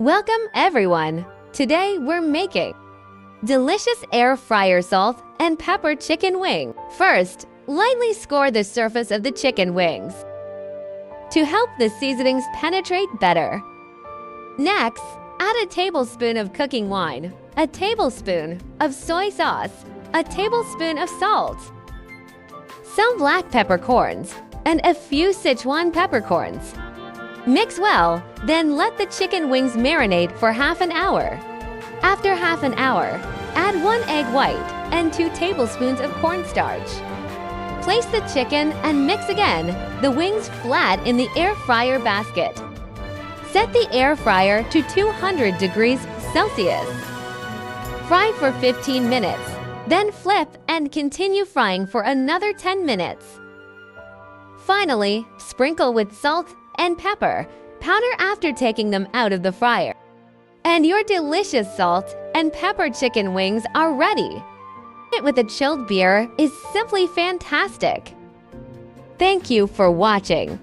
Welcome everyone! Today we're making delicious air fryer salt and pepper chicken wing. First, lightly score the surface of the chicken wings to help the seasonings penetrate better. Next, add a tablespoon of cooking wine, a tablespoon of soy sauce, a tablespoon of salt, some black peppercorns, and a few Sichuan peppercorns. Mix well, then let the chicken wings marinate for half an hour. After half an hour, add 1 egg white and 2 tablespoons of cornstarch. Place the chicken and mix again the wings flat in the air fryer basket. Set the air fryer to 200 degrees Celsius. Fry for 15 minutes, then flip and continue frying for another 10 minutes. Finally, sprinkle with salt and pepper powder after taking them out of the fryer. And your delicious salt and pepper chicken wings are ready. It with a chilled beer is simply fantastic. Thank you for watching.